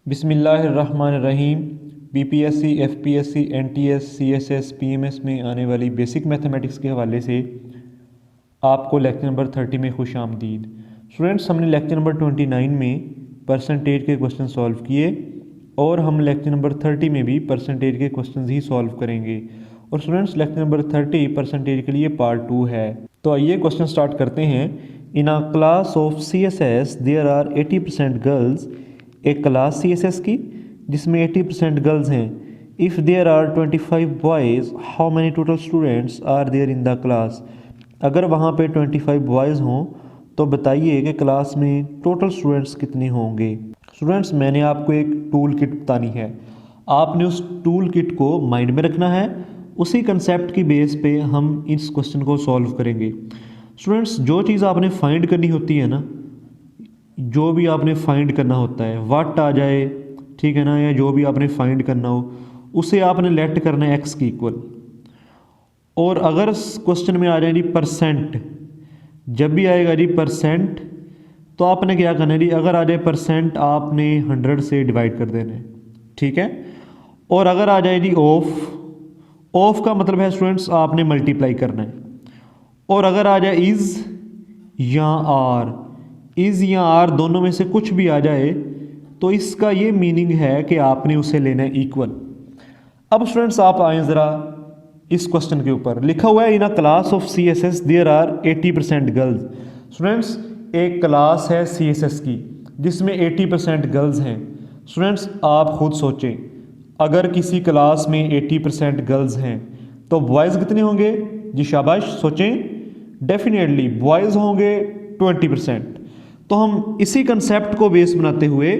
बिस्मिल्लाहिर्रहमानिर्रहीम। BPSC, FPSC, NTS, CSS, PMS में आने वाली बेसिक मैथमेटिक्स के हवाले से आपको लेक्चर नंबर 30 में खुश आमदीद। स्टूडेंट्स, हमने लेक्चर नंबर 29 में परसेंटेज के क्वेश्चन सॉल्व किए और हम लेक्चर नंबर 30 में भी परसेंटेज के क्वेश्चन ही सॉल्व करेंगे। और स्टूडेंट्स, लेक्चर नंबर 30 परसेंटेज के लिए पार्ट 2 है। तो आइए क्वेश्चन स्टार्ट करते हैं। In a class of CSS there are 80% girls. एक क्लास CSS की जिसमें 80% गर्ल्स हैं। If there are 25 boys, how many total students are there in the class. अगर वहाँ पे 25 बॉयज़ हों तो बताइए कि क्लास में टोटल स्टूडेंट्स कितने होंगे। स्टूडेंट्स, मैंने आपको एक टूल किट बतानी है, आपने उस टूल किट को माइंड में रखना है। उसी कंसेप्ट की बेस पे हम इस क्वेश्चन को सॉल्व करेंगे। स्टूडेंट्स, जो चीज़ आपने फाइंड करनी होती है ना, जो भी आपने फाइंड करना होता है, वाट आ जाए, ठीक है ना, या जो भी आपने फाइंड करना हो उसे आपने लेट करना है एक्स की इक्वल। और अगर क्वेश्चन में आ जाए जी परसेंट, जब भी आएगा जी परसेंट तो आपने क्या करना है जी, अगर आ जाए परसेंट आपने 100 से डिवाइड कर देना है, ठीक है। और अगर आ जाए जी ऑफ, ऑफ का मतलब है स्टूडेंट्स आपने मल्टीप्लाई करना है। और अगर आ जाए इज़ या आर, इज़ या आर दोनों में से कुछ भी आ जाए तो इसका ये मीनिंग है कि आपने उसे लेना है इक्वल। अब स्टूडेंट्स आप आए ज़रा इस क्वेश्चन के ऊपर। लिखा हुआ है in a class of CSS there are 80% girls. Students, एक क्लास है CSS की जिसमें 80% गर्ल्स हैं। स्टूडेंट्स, आप खुद सोचें, अगर किसी क्लास में 80% गर्ल्स हैं तो बॉयज़ कितने होंगे जी? शाबाश, सोचें। डेफिनेटली बॉयज़ होंगे 20%। तो हम इसी कंसेप्ट को बेस बनाते हुए,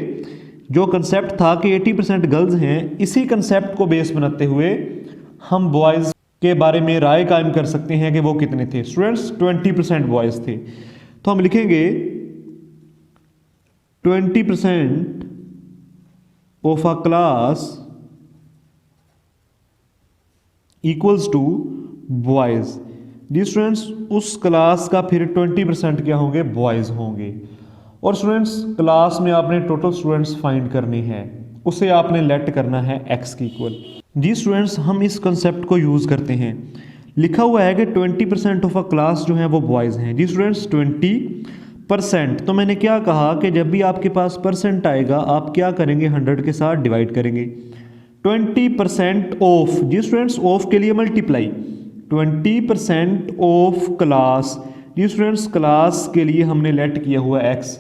जो कंसेप्ट था कि 80% गर्ल्स हैं, इसी कंसेप्ट को बेस बनाते हुए हम बॉयज़ के बारे में राय कायम कर सकते हैं कि वो कितने थे। स्टूडेंट्स, 20% बॉयज़ थे। तो हम लिखेंगे 20% of a class equals to boys. जी स्टूडेंट्स, उस क्लास का फिर 20% क्या होंगे? बॉयज़ होंगे। और स्टूडेंट्स, क्लास में आपने टोटल स्टूडेंट्स फाइंड करनी है, उसे आपने लेट करना है एक्स की इक्वल। जी स्टूडेंट्स, हम इस कंसेप्ट को यूज़ करते हैं। लिखा हुआ है कि 20% ऑफ अ क्लास जो है वो बॉयज़ हैं। जी स्टूडेंट्स, 20%। तो मैंने क्या कहा कि जब भी आपके पास परसेंट आएगा आप क्या करेंगे? 100 के साथ डिवाइड करेंगे। 20% ऑफ, जी स्टूडेंट्स ऑफ के लिए मल्टीप्लाई, 20% ऑफ क्लास। जी स्टूडेंट्स, क्लास के लिए हमने लेट किया हुआ एक्स।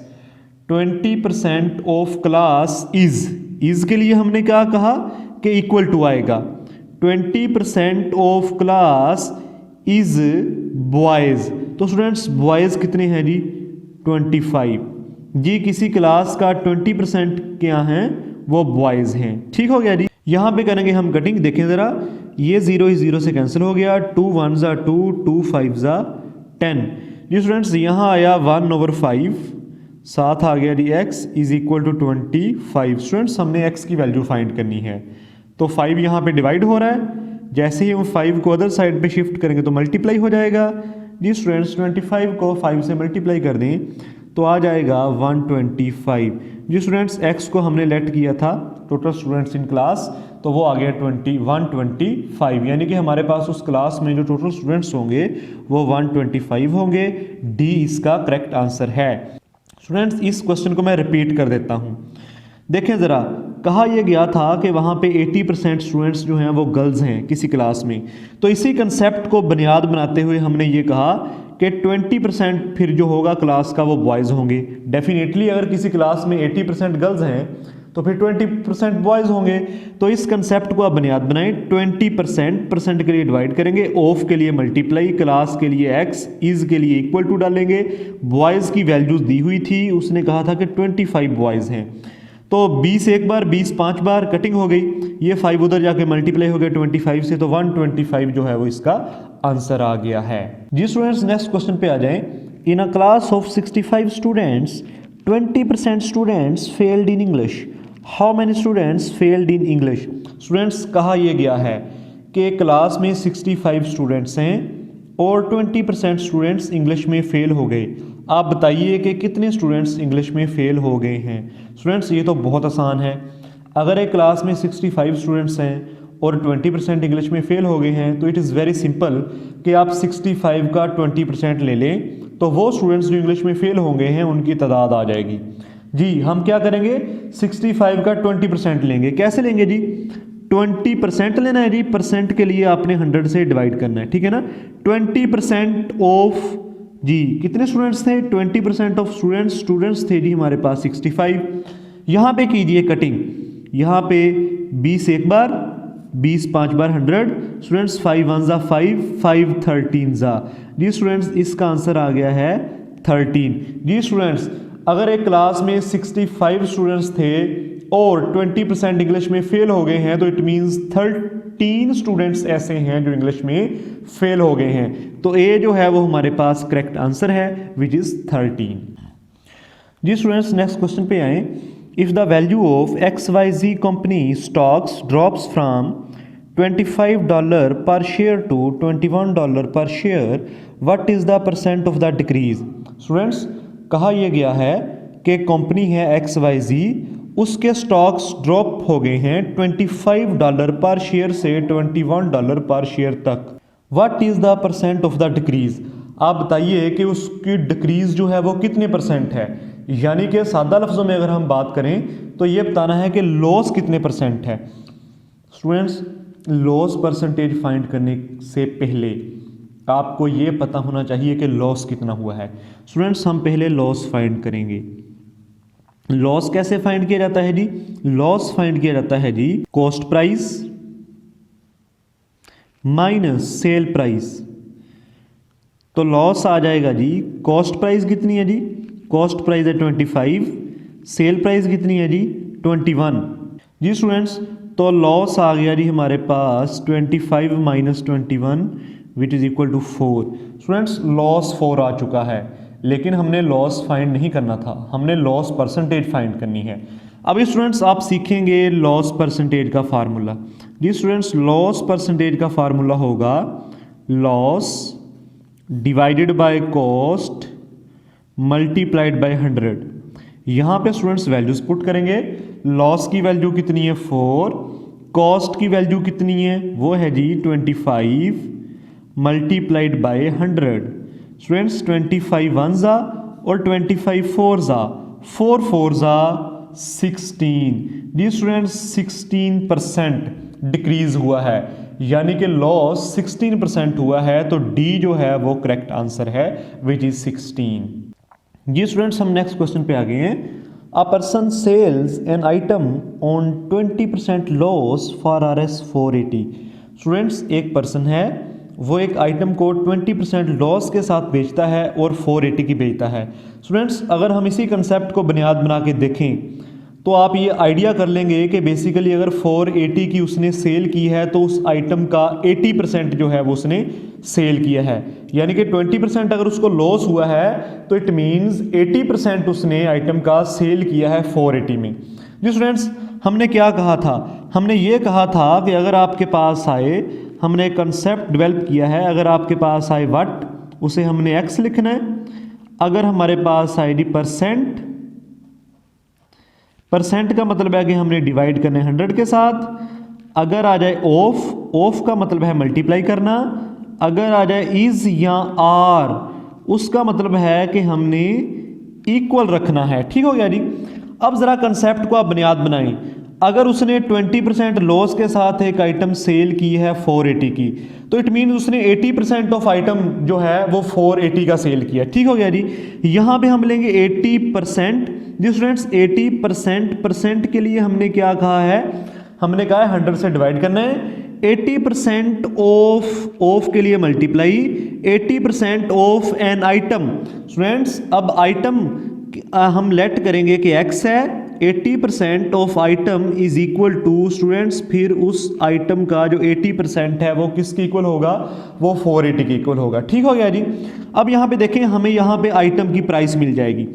20% ऑफ क्लास इज़ के लिए हमने क्या कहा कि इक्वल टू आएगा। 20% ऑफ क्लास इज़ बॉयज़। तो स्टूडेंट्स, बॉयज़ कितने हैं जी? 25। जी, किसी क्लास का 20% क्या हैं? वो बॉयज़ हैं। ठीक हो गया जी। यहाँ पे करेंगे हम कटिंग, देखें ज़रा, ये 0 ही 0 से कैंसिल हो गया। 2 1 ज़ा 2, 2 5 ज़ा 10। जी स्टूडेंट्स, यहाँ आया 1/5, साथ आ गया जी x is equal to 25। Students, हमने x की वैल्यू फाइंड करनी है, तो 5 यहाँ पे डिवाइड हो रहा है। जैसे ही हम 5 को अदर साइड पे शिफ्ट करेंगे तो मल्टीप्लाई हो जाएगा। जी स्टूडेंट्स, 25 को 5 से मल्टीप्लाई कर दें तो आ जाएगा 125। जी स्टूडेंट्स, x को हमने लेट किया था टोटल स्टूडेंट्स इन क्लास, तो वो आ गया 125। यानी कि हमारे पास उस क्लास में जो टोटल स्टूडेंट्स होंगे वो 125 होंगे। डी इसका करेक्ट आंसर है। स्टूडेंट्स, इस क्वेश्चन को मैं रिपीट कर देता हूं। देखें ज़रा, कहा यह गया था कि वहाँ पे 80% स्टूडेंट्स जो हैं वो गर्ल्स हैं किसी क्लास में। तो इसी कंसेप्ट को बुनियाद बनाते हुए हमने ये कहा कि 20% फिर जो होगा क्लास का वो बॉयज़ होंगे। डेफिनेटली अगर किसी क्लास में 80% गर्ल्स हैं तो फिर 20% बॉयज़ होंगे। तो इस कंसेप्ट को आप बुनियाद बनाएं। 20% परसेंट के लिए डिवाइड करेंगे, ऑफ के लिए मल्टीप्लाई, क्लास के लिए एक्स, इज़ के लिए इक्वल टू डालेंगे। बॉयज़ की वैल्यूज़ दी हुई थी, उसने कहा था कि 25 बॉयज़ हैं। तो 20 एक बार, 20 5 बार, कटिंग हो गई। ये 5 उधर जाके मल्टीप्लाई हो गया 25 से, तो 125 जो है वो इसका आंसर आ गया है। जी स्टूडेंट्स, नेक्स्ट क्वेश्चन पे आ जाएं। In a class of 65 students 20% students failed in English. How many students failed in English. Students, कहा यह गया है कि क्लास में 65 स्टूडेंट्स हैं और 20% स्टूडेंट्स इंग्लिश में फेल हो गए। आप बताइए कि कितने स्टूडेंट्स इंग्लिश में फेल हो गए हैं। स्टूडेंट्स ये तो बहुत आसान है। अगर एक क्लास में 65 स्टूडेंट्स हैं और 20% इंग्लिश में फेल हो गए हैं तो इट इज़ वेरी सिंपल कि आप 65 का 20% ले लें तो वो स्टूडेंट्स जो इंग्लिश में फेल होंगे हैं उनकी तादाद आ जाएगी। जी हम क्या करेंगे, 65 का 20% लेंगे। कैसे लेंगे जी, 20% लेना है जी, परसेंट के लिए आपने 100 से डिवाइड करना है, ठीक है ना। 20% ऑफ जी कितने स्टूडेंट्स थे, 20% ऑफ स्टूडेंट्स थे जी हमारे पास 65। यहाँ पे कीजिए कटिंग, यहाँ पे 20 एक बार, 20 5 बार 100 स्टूडेंट्स, 5 1 जा 5, 5 13 जा जी स्टूडेंट्स, इसका आंसर आ गया है 13। जी स्टूडेंट्स अगर एक क्लास में 65 स्टूडेंट्स थे और 20% इंग्लिश में फेल हो गए हैं तो इट मींस 13 स्टूडेंट्स ऐसे हैं जो इंग्लिश में फेल हो गए हैं। तो ए जो है वो हमारे पास करेक्ट आंसर है विच इज 13। जी स्टूडेंट्स नेक्स्ट क्वेश्चन पे आए। If the value of XYZ company stocks drops from $25 per share to $21 per share, what is the percent of the decrease. Students कहा यह गया है कि कंपनी है XYZ, उसके स्टॉक्स ड्रॉप हो गए हैं $25 पर शेयर से $21 पर शेयर तक। What is the percent of the decrease. आप बताइए कि उसकी डिक्रीज जो है वो कितने परसेंट है, यानी कि सादा लफ्ज़ों में अगर हम बात करें तो ये बताना है कि लॉस कितने परसेंट है। स्टूडेंट्स लॉस परसेंटेज फाइंड करने से पहले आपको ये पता होना चाहिए कि लॉस कितना हुआ है। स्टूडेंट्स हम पहले लॉस फाइंड करेंगे। लॉस कैसे फाइंड किया जाता है जी, लॉस फाइंड किया जाता है जी cost price minus sale price. तो लॉस आ जाएगा जी, कॉस्ट प्राइस कितनी है जी, कॉस्ट प्राइस है 25, सेल प्राइस कितनी है जी 21। जी स्टूडेंट्स तो लॉस आ गया जी हमारे पास 25 minus 21 which is equal to 4। Students loss 4 आ चुका है, लेकिन हमने लॉस फाइंड नहीं करना था, हमने लॉस परसेंटेज फाइंड करनी है। अभी स्टूडेंट्स आप सीखेंगे लॉस परसेंटेज का फार्मूला। जी स्टूडेंट्स लॉस परसेंटेज का फार्मूला होगा loss divided by cost multiplied by 100। यहाँ पे स्टूडेंट्स वैल्यूज पुट करेंगे। लॉस की वैल्यू कितनी है 4, कॉस्ट की वैल्यू कितनी है वो है जी 25 मल्टीप्लाइड बाय 100। स्टूडेंट्स 25 1 जा और 25 4 जा, 4 4 जा 16। जी स्टूडेंट्स 16% डिक्रीज हुआ है, यानी कि लॉस 16% हुआ है, तो डी जो है वो करेक्ट आंसर है विच इज 16। जी स्टूडेंट्स हम नेक्स्ट क्वेश्चन पे आ गए हैं। A person sells an item on 20% loss for RS 480। Students एक पर्सन है वो एक आइटम को 20% लॉस के साथ बेचता है और 480 की बेचता है। स्टूडेंट्स अगर हम इसी कंसेप्ट को बुनियाद बना के देखें तो आप ये आइडिया कर लेंगे कि बेसिकली अगर 480 की उसने सेल की है तो उस आइटम का 80% जो है वो उसने सेल किया है, यानी कि 20% अगर उसको लॉस हुआ है तो इट मींस 80% उसने आइटम का सेल किया है 480 में। जी स्टूडेंट्स हमने क्या कहा था, हमने ये कहा था कि अगर आपके पास आए, हमने एक कंसेप्ट डेवलप किया है, अगर आपके पास आए व्हाट, उसे हमने एक्स लिखना है। अगर हमारे पास आए डी परसेंट, परसेंट का मतलब है कि हमने डिवाइड करना है 100 के साथ। अगर आ जाए ऑफ, ऑफ का मतलब है मल्टीप्लाई करना। अगर आ जाए इज या आर, उसका मतलब है कि हमने इक्वल रखना है। ठीक हो गया जी। अब जरा कंसेप्ट को आप बुनियाद बनाएं। अगर उसने 20% लॉस के साथ एक आइटम सेल की है 480 की, तो इट मीन उसने 80% ऑफ आइटम जो है वो 480 का सेल किया। ठीक हो गया जी। यहाँ पे हम लेंगे 80%। जी स्टूडेंट्स 80% परसेंट के लिए हमने क्या कहा है, हमने कहा है 100 से डिवाइड करना है। 80% ऑफ के लिए multiply 80% of an item. Students अब आइटम हम लेट करेंगे कि x है, 80% of item is equal to students, फिर उस आइटम का जो 80% है वो किसके इक्वल होगा, वो 480 के इक्वल होगा। ठीक हो गया जी। अब यहाँ पे देखें हमें यहाँ पे आइटम की प्राइस मिल जाएगी।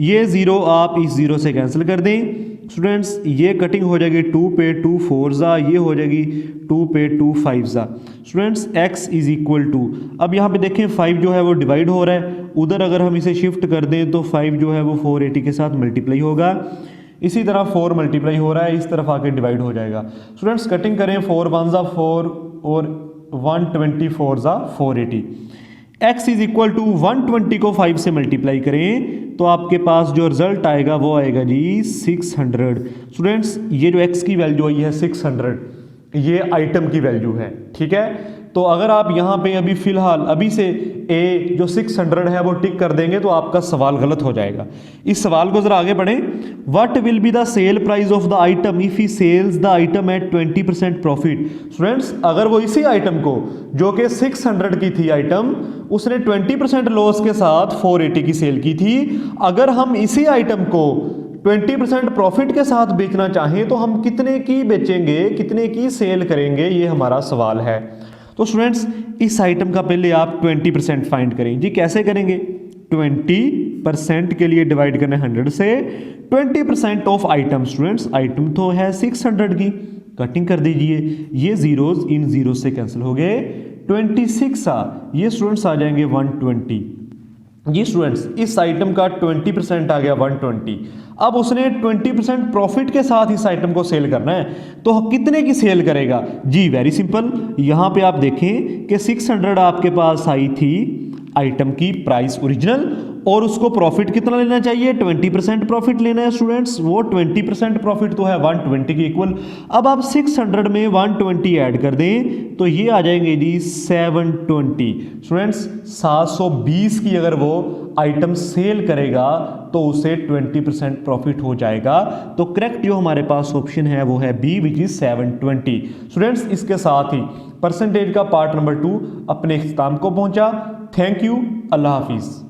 ये जीरो आप इस जीरो से कैंसिल कर दें स्टूडेंट्स, ये कटिंग हो जाएगी 2 पे 2 4 जा, ये हो जाएगी 2 पे 2 5 जा। Students x is equal to, अब यहाँ पे देखें 5 जो है वो डिवाइड हो रहा है, उधर अगर हम इसे शिफ्ट कर दें तो 5 जो है वो 480 के साथ मल्टीप्लाई होगा। इसी तरह 4 मल्टीप्लाई हो रहा है, इस तरफ आके डिवाइड हो जाएगा। स्टूडेंट्स कटिंग करें, 4 1 ज़ा 4 और 124 ज़ा 480। x इज इक्वल टू 120 को 5 से मल्टीप्लाई करें तो आपके पास जो रिजल्ट आएगा वो आएगा जी 600। स्टूडेंट्स ये जो x की वैल्यू आई है 600, ये आइटम की वैल्यू है, ठीक है। तो अगर आप यहाँ पे अभी फिलहाल अभी से a जो 600 है वो टिक कर देंगे तो आपका सवाल गलत हो जाएगा। इस सवाल को जरा आगे बढ़ें। What will be the sale price of the item if he sells the item at 20% profit. Students अगर वो इसी आइटम को जो कि 600 की थी आइटम, उसने 20% लॉस के साथ 480 की सेल की थी, अगर हम इसी आइटम को 20% प्रॉफिट के साथ बेचना चाहें तो हम कितने की बेचेंगे, कितने की सेल करेंगे, ये हमारा सवाल है। तो स्टूडेंट्स इस आइटम का पहले आप 20% फाइंड करें जी। कैसे करेंगे? 20% के लिए डिवाइड करना 100 से। 20% ऑफ आइटम, स्टूडेंट्स आइटम तो है 600 की, कटिंग कर दीजिए, ये जीरोस इन जीरो से कैंसिल हो गए। 26 ये स्टूडेंट्स आ जाएंगे 120 जी। स्टूडेंट्स इस आइटम का 20% आ गया 120। अब उसने 20% प्रॉफिट के साथ इस आइटम को सेल करना है, तो कितने की सेल करेगा जी? वेरी सिंपल, यहां पे आप देखें कि 600 आपके पास आई थी आइटम की प्राइस ओरिजिनल, और उसको प्रॉफिट कितना लेना चाहिए? 20% प्रॉफिट लेना है स्टूडेंट्स। वो 20% प्रॉफिट तो है 120 के इक्वल। अब आप 600 में 120 ऐड कर दें तो ये आ जाएंगे जी 720। स्टूडेंट्स 720 की अगर वो आइटम सेल करेगा तो उसे 20% प्रॉफिट हो जाएगा। तो करेक्ट जो हमारे पास ऑप्शन है वो है बी, विच इज 720। स्टूडेंट्स इसके साथ ही परसेंटेज का पार्ट नंबर 2 अपने इख्तिताम को पहुंचा। Thank you, Allah Hafiz.